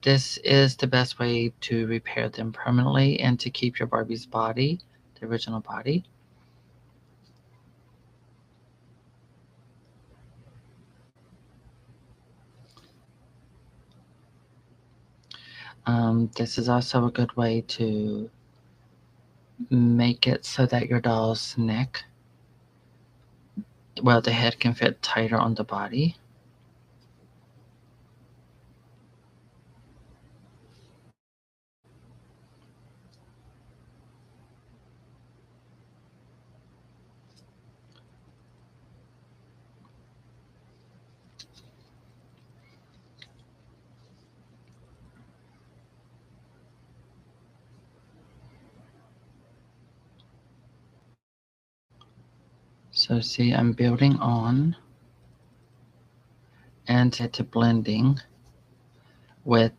this is the best way to repair them permanently and to keep your Barbie's body, the original body. This is also a good way to make it so that your doll's neck, well, the head can fit tighter on the body. So see, I'm building on and to blending with